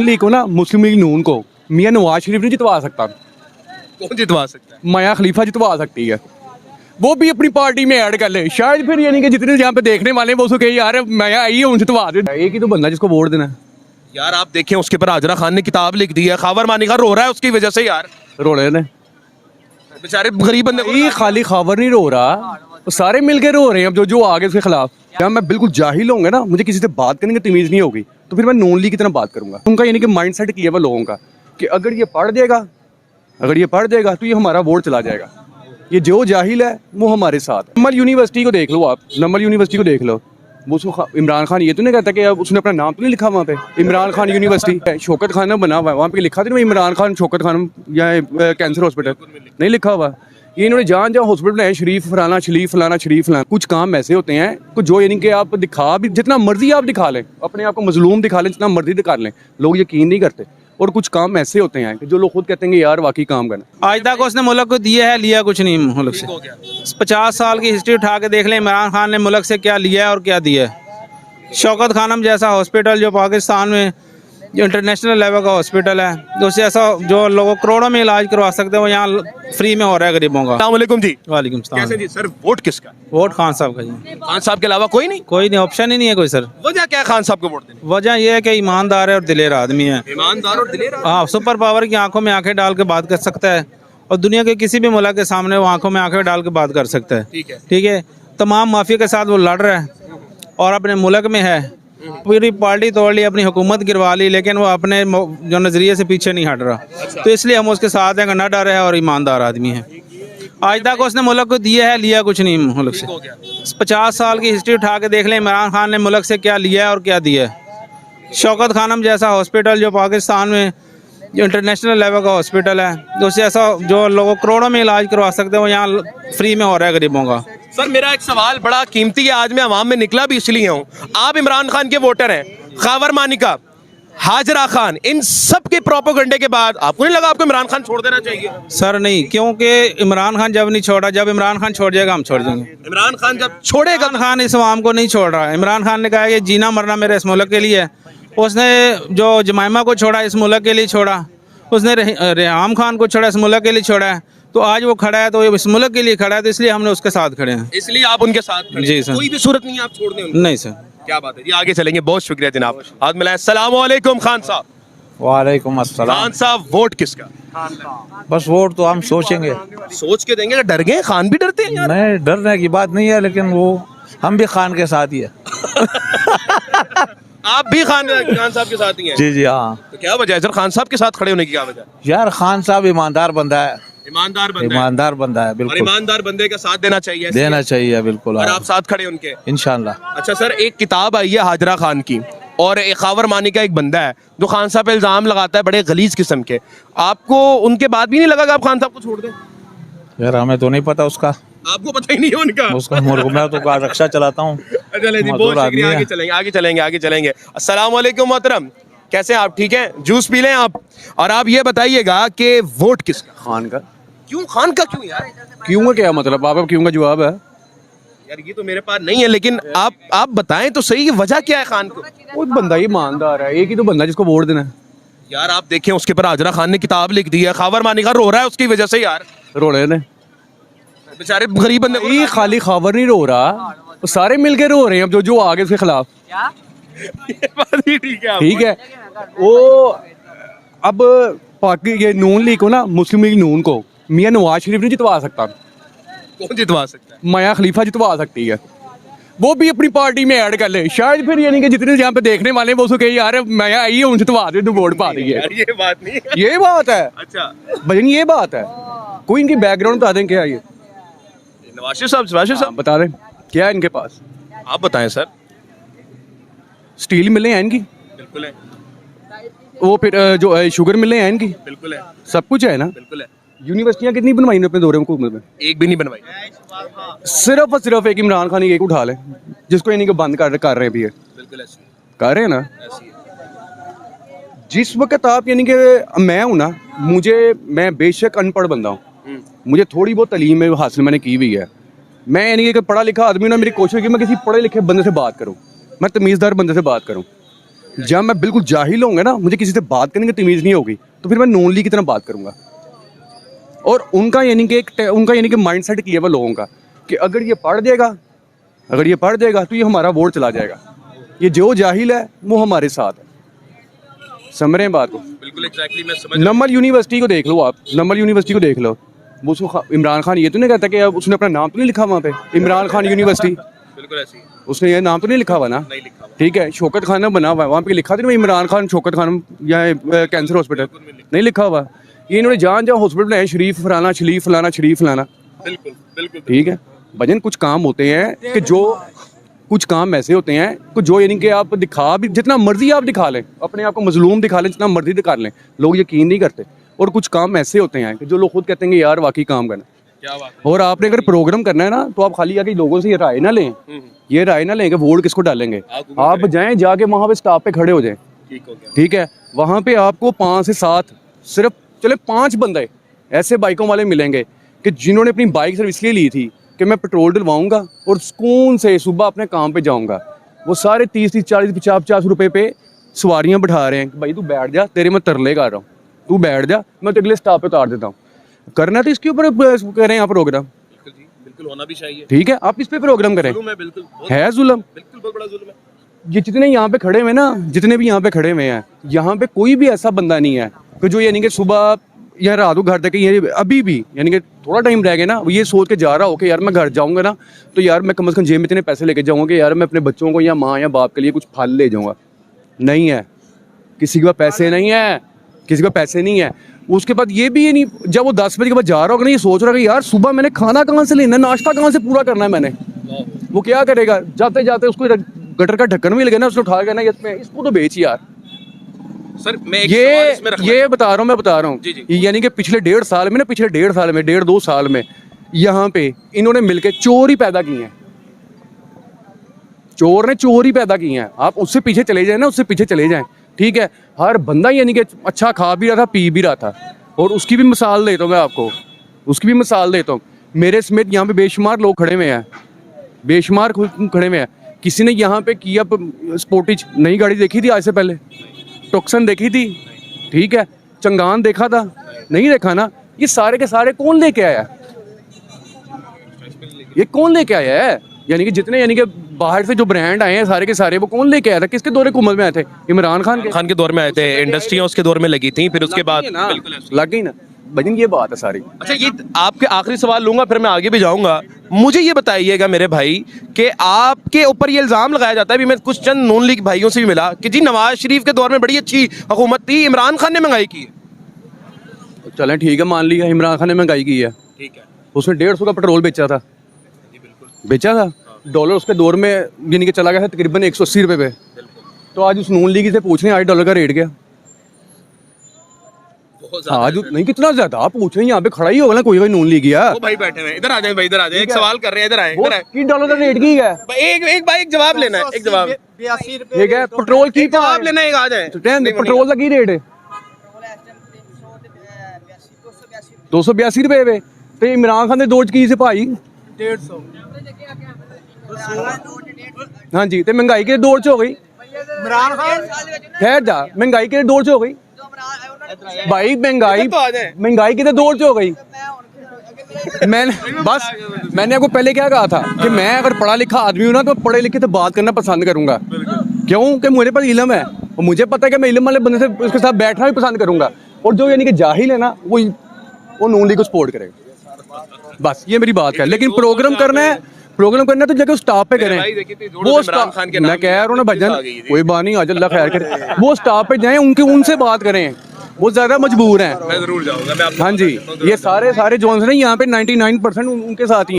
League को ना मुस्लिम league नून को मियां नवाज शरीफ नहीं जितवा सकता। कौन जितवा सकता है? माया खलीफा जितवा सकती है। वो भी अपनी पार्टी में ऐड कर ले शायद, फिर यानी कि जितने यहाँ पे देखने वाले हैं वो उसको कहे यार माया आई है उन जितवा दे। एक ही तो बंदा जिसको वोट देना है। यार आप देखें उसके ऊपर हाजरा खान ने किताब लिख दी है, खावर मानी का रो रहा है उसकी वजह से यार। रोड़े ने बेचारे गरीब बंदे को ये खाली खावर नहीं रो रहा, वो सारे मिलके रो रहे हैं। अब जो जो आगे उसके खिलाफ, क्या मैं बिल्कुल जाहिल होंगे ना, मुझे किसी से बात करने की तमीज नहीं होगी तो फिर मैं नून लीग की तरह बात करूंगा। उनका यानी कि माइंड सेट किया हुआ लोगों का कि अगर ये पढ़ देगा तो ये हमारा वोट चला जाएगा। ये जो जाहिल है वो हमारे साथ है। नमल यूनिवर्सिटी को देख लो, आप नमल यूनिवर्सिटी को देख लो, वो उसको इमरान खान ये तो नहीं कहता कि अब उसने अपना नाम तो नहीं लिखा वहाँ पे इमरान खान यूनिवर्सिटी। शौकत खान बना हुआ है वहाँ पे, लिखा था ना इमरान खान शौकत खान या कैंसर हॉस्पिटल, नहीं लिखा हुआ। ये इन्होंने जहाँ जहाँ हॉस्पिटल बनाए शरीफ फलाना। कुछ काम ऐसे होते हैं कुछ जो यानी कि आप दिखा भी जितना मर्जी आप दिखा लें, अपने आप को मजलूम दिखा लें, जितना मर्जी दिखा लें, लोग यकीन नहीं करते। और कुछ काम ऐसे होते हैं कि जो लोग खुद कहते हैं कि यार वाकई काम करना। आज तक उसने मुल्क को दिया है, लिया कुछ नहीं मुल्क से। 50 साल की हिस्ट्री उठा के देख लें, इमरान खान ने मुल्क से क्या लिया है और क्या दिया है। शौकत खानम जैसा हॉस्पिटल जो पाकिस्तान में जो इंटरनेशनल लेवल का हॉस्पिटल है, तो उससे ऐसा जो लोगों करोड़ों में इलाज करवा सकते हैं वो यहाँ फ्री में हो रहा है गरीबों का। अस्सलाम वालेकुम जी। वालेकुम सलाम। कैसे जी सर, वोट किसका? वोट खान साहब का जी। खान साहब के अलावा कोई नहीं? कोई नहीं, ऑप्शन ही नहीं है कोई सर। वजह क्या है खान साहब को वोट देने? वजह यह है कि ईमानदार है और दिलेर आदमी है। ईमानदार और दिलेर। हाँ, सुपर पावर की आंखों में आंखें डाल के बात कर सकता है और दुनिया के किसी भी मुल्क के सामने वो आंखों में आंखें डाल के बात कर सकता है। ठीक है। तमाम माफिया के साथ वो लड़ रहा है और अपने मुल्क में है, पूरी पार्टी तोड़ ली, अपनी हुकूमत गिरवा ली, लेकिन वो अपने जो नज़रिए से पीछे नहीं हट रहा। तो इसलिए हम उसके साथ हैं, न डर है और ईमानदार आदमी है। आज तक उसने मुल्क को दिया है, लिया कुछ नहीं मुल्क से। 50 साल की हिस्ट्री उठा के देख लें, इमरान खान ने मुल्क से क्या लिया है और क्या दिया है। शौकत खानम जैसा हॉस्पिटल जो पाकिस्तान में जो इंटरनेशनल लेवल का हॉस्पिटल है, तो उससे ऐसा जो लोगों करोड़ों में इलाज करवा सकते हैं वो यहाँ फ्री में हो रहा है गरीबों का। सर मेरा एक सवाल बड़ा कीमती है, आज मैं अवाम में निकला भी इसलिए हूँ। आप इमरान खान के वोटर हैं, खावर मानिका, हाजरा खान, इन सब के प्रोपोगंडे के बाद आपको नहीं लगा आपको इमरान खान छोड़ देना चाहिए? सर नहीं, क्योंकि इमरान खान जब नहीं छोड़ा, जब इमरान खान छोड़ जाएगा हम छोड़ देंगे। इमरान खान जब छोड़ेगा, इमरान खान इस अवाम को नहीं छोड़ रहा है। इमरान खान ने कहा है कि जीना मरना मेरे इस मुल्क के लिए है। उसने जो जमाइमा को छोड़ा इस मुल्क के लिए छोड़ा, उसने रेहाम खान को छोड़ा इस मुल्क के लिए छोड़ा है। तो आज वो खड़ा है तो इस मुल्क के लिए खड़ा है, तो इसलिए हमने उसके साथ खड़े हैं। इसलिए आप उनके साथ खड़े हैं। जी सर। कोई भी सूरत नहीं है आप छोड़ दें उनको? नहीं सर। क्या बात है जी, आगे चलेंगे। बहुत शुक्रिया जनाब। आज मिला। अस्सलाम वालेकुम खान साहब। वालेकुम अस्सलाम। खान साहब वोट किसका? बस वोट तो हम सोचेंगे, सोच के देंगे। डर गए? खान भी डरते हैं यार। नहीं डरने की बात नहीं है, लेकिन वो हम भी खान के साथ ही है। आप भी खान साहब के साथ ही हैं? जी जी हाँ। तो क्या वजह है सर खान साहब के साथ खड़े होने की? क्या वजह? यार खान साहब ईमानदार बंदा है, ईमानदार बंदा है। ईमानदार बंदा है और बिल्कुल। ईमानदार बंदे का साथ देना चाहिए। देना चाहिए बिल्कुल। और आप साथ खड़े उनके इंशाल्लाह। अच्छा सर, एक किताब आई है हाजरा खान की, और एक खावर मानी का एक बंदा है जो खान साहब पे इल्जाम लगाता है बड़े गलीज किस्म के। आपको उनके बाद भी नहीं लगा कि आप खान साहब को छोड़ दें? यार हमें तो नहीं पता उसका। आपको पता ही नहीं है उनका? उसका मैं तो कार रक्षा चलाता हूँ। चले जी, बहुत शुक्रिया। आगे चलेंगे। अस्सलाम वालेकुम मोहतरम, कैसे हैं आप? ठीक है, जूस पी लें आप। और आप ये बताइएगा कि वोट किसका? खान का। क्यों खान का? क्यों यार? क्यों का क्या मतलब? आप क्यों का जवाब है यार ये तो मेरे पास नहीं है, लेकिन आप बताएं तो सही, वजह क्या है खान को? वो बंदा ईमानदार है, एक ही तो बंदा जिसको वोट देना है। यार आप देखें उसके ऊपर हाजरा खान ने किताब लिख दी है, खावर मानी का रो रहा है उसकी वजह से यार। रोड़े ने बेचारे गरीब बंदे को ये खाली खावर नहीं रो रहा, वो सारे मिलके रो रहे हैं। अब जो जो आगे उसके खिलाफ, ठीक है। वो अब पाकि ये नून लीग को ना मुस्लिम लीग नून को मियां नवाज शरीफ नहीं जितवा सकता। कौन जितवा सकता है? माया खलीफा जितवा सकती है। वो भी अपनी पार्टी में ऐड कर ले शायद, फिर यानी कि जितने यहाँ पे देखने वाले हैं वो उसको कहे यार माया आई है उन जितवा दे, तू वोट पा रही है। यार ये बात नहीं है। ये बात है। अच्छा भजन, ये बात है। कोई इनकी बैकग्राउंड बता दें क्या है ये? नवाज साहब बता दें क्या है इनके पास? आप बताएं सर। स्टील मिले हैं इनकी, बिल्कुल है। वो फिर जो शुगर मिले हैं इनकी, बिल्कुल है। सब कुछ है ना। बिल्कुल है। यूनिवर्सिटियां कितनी बनवाई इन्होंने अपने दौरे हुकूमत में? एक भी नहीं बनवाई। सिर्फ और सिर्फ एक इमरान खान ही एक उठा ले, जिसको यानी कि बंद कर रहे हैं भी है। बिल्कुल ऐसी कर रहे हैं ना। ऐसी है। जिस वक्त आप यानी कि मैं हूँ ना, मैं बेशक अनपढ़ बंदा हूँ, मुझे थोड़ी बहुत तालीम हासिल मैंने की हुई है। मैं यानी कि पढ़ा लिखा आदमी ना, मेरी कोशिश की मैं किसी पढ़े लिखे बंदे से बात करूँ, मैं तमीज़दार बंदे से बात करूँ। जब मैं बिल्कुल जाहिल होऊंगा ना, मुझे किसी से बात करने की तमीज़ नहीं होगी, तो फिर मैं नून लीग की तरह बात करूंगा। और उनका यानी कि माइंड सेट किया हुआ लोगों का कि अगर ये पढ़ देगा तो ये हमारा वोट चला जाएगा। ये जो जाहिल है वो हमारे साथ है। समझ रहे हैं बात को? बिल्कुल एग्जैक्टली मैं समझ। नमल यूनिवर्सिटी को देख लो आप, नमल यूनिवर्सिटी को देख लो, वो उसको इमरान खान ये तो नहीं कहता कि उसने अपना नाम तो नहीं लिखा वहाँ पे, इमरान खान यूनिवर्सिटी, बिल्कुल ऐसी उसने ये नाम तो नहीं लिखा हुआ ना, नहीं लिखा हुआ। ठीक है। शौकत खान बना हुआ है वहाँ पे, लिखा था नहीं इमरान खान शौकत खान या कैंसर हॉस्पिटल, नहीं लिखा हुआ। ये इन्होंने जहाँ हॉस्पिटल बनाए, शरीफ फलाना, बिल्कुल बिल्कुल ठीक है। भजन कुछ काम होते हैं कि जो कुछ काम ऐसे होते हैं कि जो यानी कि आप दिखा भी जितना मर्जी आप दिखा लें, अपने आप को मजलूम दिखा लें, जितना मर्जी दिखा लें, लोग यकीन नहीं करते। और कुछ काम ऐसे होते हैं कि जो लोग खुद कहते हैं कि यार वाकई काम करना। क्या बात है। और आपने अगर प्रोग्राम करना है ना, तो आप खाली आके लोगों से ये राय ना लें कि वोट किसको डालेंगे। आप जाके वहाँ पे स्टॉप पे खड़े हो जाएं, ठीक हो गया। ठीक है। वहाँ पे आपको 5 से 7 सिर्फ चले 5 बंदे ऐसे बाइकों वाले मिलेंगे कि जिन्होंने अपनी बाइक सिर्फ इसलिए ली थी कि मैं पेट्रोल डलवाऊंगा और सुकून से सुबह अपने काम पे जाऊंगा। वो सारे 30-30, 40, 50 रुपए पे सवारियां बिठा रहे हैं कि भाई तू बैठ जा, तेरे मैं तरले कर रहा हूँ, तू बैठ जा, मैं तो अगले स्टॉप पे उतार देता हूँ। करना तो इसके ऊपर करें आप प्रोग्राम, बिल्कुल जी, बिल्कुल होना भी चाहिए। ठीक है। आप इस पे प्रोग्राम करें। जुल्म है, बिल्कुल है जुल्म, बिल्कुल बहुत बड़ा जुल्म है। ये जितने यहाँ पे खड़े हुए ना, जितने भी यहाँ पे खड़े हुए हैं, यहाँ पे कोई भी ऐसा बंदा नहीं है कि जो यानी कि सुबह या रात को घर तक ये अभी भी यानी कि थोड़ा टाइम रह गया ना, वो ये सोच के जा रहा हो कि यार मैं घर जाऊंगा ना, तो यार मैं कम से कम जेब में इतने पैसे लेके जाऊंगा कि यार मैं अपने बच्चों को या माँ या बाप के लिए कुछ फल ले जाऊंगा। नहीं है, किसी के पास पैसे नहीं है, किसी के पास पैसे नहीं है। उसके बाद ये भी ये नहीं, जब वो 10 बजे के बाद जा रहा होगा ना, ये सोच रहा है कि यार सुबह मैंने खाना कहाँ से लेना है, नाश्ता कहाँ से पूरा करना है मैंने। वो क्या करेगा, जाते जाते उसको गटर का ढक्कन मिल गया ना, उसको उठा के ना इसको तो बेच यार। सर मैं एक सवाल इसमें रखना ये बता रहा हूँ जी, जी। यानी कि पिछले 1.5 साल में ना, 1.5-2 साल में यहाँ पे इन्होंने मिलके चोर ही पैदा की हैं। चोर ने चोर ही पैदा की हैं। आप उससे पीछे चले जाए ना, उससे पीछे चले जाएं, ठीक है। हर बंदा यानी कि अच्छा खा भी रहा था, पी भी रहा था। और उसकी भी मिसाल देता हूँ मैं आपको, उसकी भी मिसाल देता हूँ। मेरे समेत यहाँ पे बेशुमार लोग खड़े हुए हैं, बेशुमार खड़े हुए हैं। किसी ने यहाँ पे किया स्पोर्टिज नई गाड़ी देखी थी आज से पहले, टॉक्सन देखी थी, ठीक है, चंगान देखा था, नहीं देखा ना। ये सारे के सारे कौन लेके आया, ये कौन लेके आया है? यानी कि जितने यानी कि बाहर से जो ब्रांड आए हैं सारे के सारे, वो कौन लेके आया था? किसके दौरे हुकूमत में आए थे? इमरान खान के दौर में आए थे। इंडस्ट्रियां उसके दौर में लगी थी, फिर उसके बाद लग गई ना भजन, ये बात है सारी। अच्छा, ये आपके आखिरी सवाल लूंगा, फिर मैं आगे भी जाऊंगा। मुझे ये बताइएगा मेरे भाई कि आपके ऊपर ये इल्जाम लगाया जाता है, भी मैं कुछ चंद नून लीग भाइयों से भी मिला कि जी नवाज शरीफ के दौर में बड़ी अच्छी हुकूमत थी, इमरान खान ने महंगाई की है। चलें ठीक है, मान लिया इमरान खान ने महंगाई की है, ठीक है, उसने 150 का पेट्रोल बेचा था, बेचा था। डॉलर उसके दौर में यानी कि चला गया था तकरीबन 180 रुपए पे। तो आज उस नून लीग से पूछ रहे हैं आज डॉलर का रेट क्या? आज नहीं, कितना ज्यादा आप पूछ रहे हैं, यहाँ पे खड़ा ही होगा ना कोई नून लीग गया। वो भाई बैठे हुए, इधर आ जाए भाई, इधर आ जाए, एक सवाल कर रहे हैं, इधर आए, इधर आए। की डॉलर का रेट की है? एक भाई एक जवाब लेना है, एक जवाब, 82 ठीक है। पेट्रोल की जवाब लेना है, एक आ जाए। पेट्रोल का की रेट है 282 रुपए पे। तो इमरान खान ने दौड़ की से भाई 150 हाँ जी, तो महंगाई के दौर च हो गई। इमरान खान खैर जा, महंगाई के दौर च हो गई भाई, महंगाई के दौर च हो गई। मैंने आपको पहले क्या कहा था कि मैं अगर पढ़ा लिखा आदमी हूँ ना, तो पढ़े लिखे से बात करना पसंद करूंगा। क्यों कि मुझे पास इल्म है और मुझे पता है कि मैं इल्म वाले बंदे से उसके साथ बैठना भी पसंद करूंगा। और जो यानी कि जाहिल है ना, वो नून लीग को सपोर्ट करेगा। बस ये मेरी बात है। लेकिन प्रोग्राम करना है तो जाके उस स्टॉप पे करें। वो मैं कह रहा हूँ ना भजन, कोई बात नहीं, आज अल्लाह खैर करे, वो स्टॉप पे जाएं, उनसे बात करें, वो ज्यादा मजबूर हैं। मैं जरूर जाऊंगा, मैं आपको हाँ जी, ये सारे जोन्स ने यहाँ पे 99% उनके साथ ही